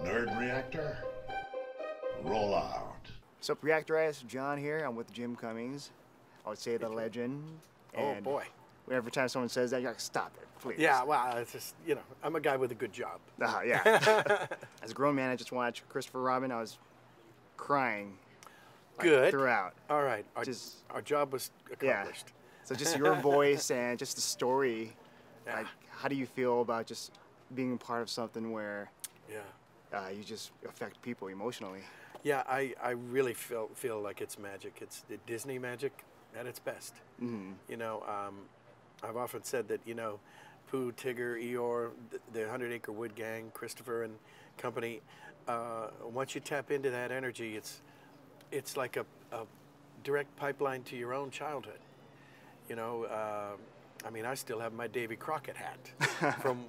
Nerd Reactor, roll out. What's up, Reactorites? John here. I'm with Jim Cummings. I would say the legend. Oh boy. Every time someone says that, you're like, stop it, please. Yeah, well, it's just, you know, I'm a guy with a good job. Yeah. As a grown man, I just watched Christopher Robin. I was crying. Good. Throughout. All right. Our job was accomplished. Yeah. So just your voice and just the story. Yeah. Like, how do you feel about just being part of something where Yeah. you just affect people emotionally? Yeah, I really feel like it's magic. It's the Disney magic at its best. Mm-hmm. You know, I've often said that, you know, Pooh, Tigger, Eeyore, the 100 Acre Wood Gang, Christopher and company, once you tap into that energy, it's like a direct pipeline to your own childhood. You know, I mean, I still have my Davy Crockett hat from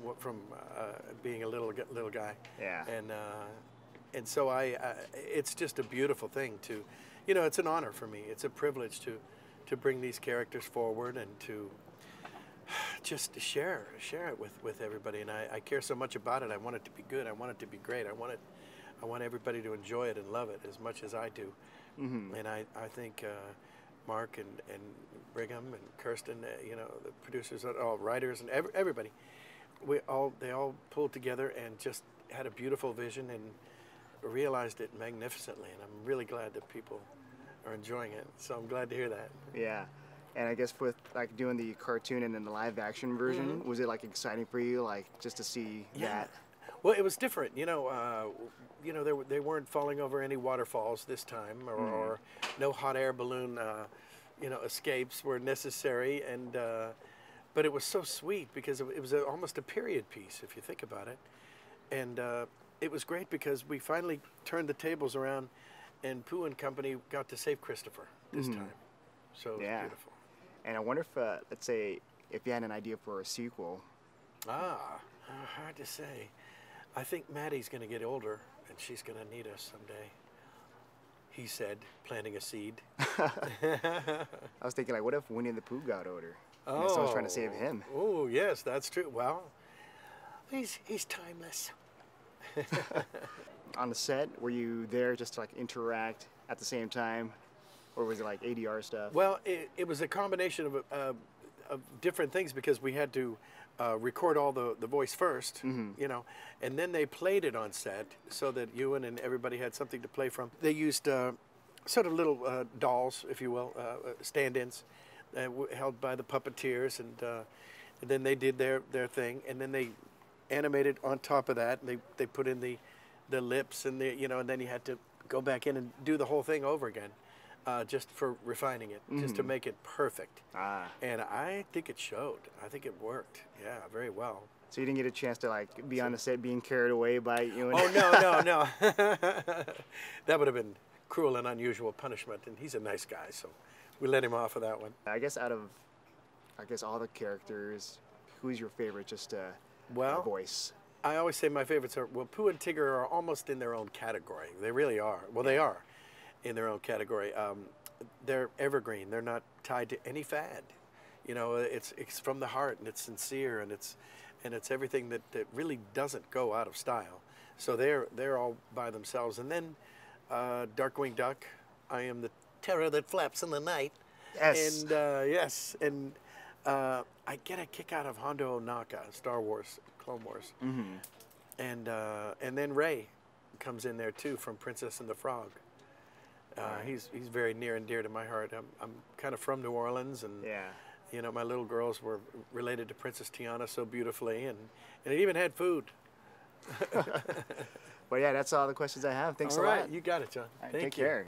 being a little guy. Yeah. And so it's just a beautiful thing to, you know, it's an honor for me. It's a privilege to bring these characters forward and to just share it with everybody. And I care so much about it. I want it to be good. I want it to be great. I want everybody to enjoy it and love it as much as I do. Mm-hmm. And I think Mark and Brigham and Kirsten, you know, the producers, all writers and everybody, they all pulled together and just had a beautiful vision and realized it magnificently. And I'm really glad that people are enjoying it. So I'm glad to hear that. Yeah. And I guess with like doing the cartoon and then the live action version, was it like exciting for you, like just to see that? Well, it was different. You know, they weren't falling over any waterfalls this time, or no hot air balloon, you know, escapes were necessary. And but it was so sweet because it was almost a period piece, if you think about it. And it was great because we finally turned the tables around, and Pooh and company got to save Christopher this time. So it was beautiful. And I wonder if, let's say, if you had an idea for a sequel. Hard to say. I think Maddie's going to get older, and she's going to need us someday. He said, planting a seed. I was thinking, like, what if Winnie the Pooh got older? Oh. And someone's trying to save him. Oh, yes, that's true. Well, he's timeless. On the set, were you there just to, like, interact at the same time? Or was it, like, ADR stuff? Well, it was a combination of different things because we had to record all the voice first, you know, and then they played it on set so that Ewan and everybody had something to play from. They used sort of little dolls, if you will, stand-ins held by the puppeteers, and then they did their thing, and then they animated on top of that, and they put in the lips and you know, and then you had to go back in and do the whole thing over again. Just for refining it, just to make it perfect. And I think it showed. I think it worked. Yeah, very well. So you didn't get a chance to like be on the set being carried away by you? Oh, no. That would have been cruel and unusual punishment, and he's a nice guy, so we let him off of that one. I guess out of, all the characters, who's your favorite just voice? I always say my favorites are, well, Pooh and Tigger are almost in their own category. They really are. Well, they are in their own category. They're evergreen. They're not tied to any fad. You know, it's from the heart, and it's sincere, and it's everything that really doesn't go out of style. So they're all by themselves. And then Darkwing Duck, I am the terror that flaps in the night. Yes. And yes, and I get a kick out of Hondo Ohnaka, Star Wars, Clone Wars. And then Ray comes in there too from Princess and the Frog. He's very near and dear to my heart. I'm kind of from New Orleans, and you know, my little girls were related to Princess Tiana so beautifully, and it even had food. Well, yeah, that's all the questions I have. Thanks a lot. You got it, John. All right, Thank take you. care.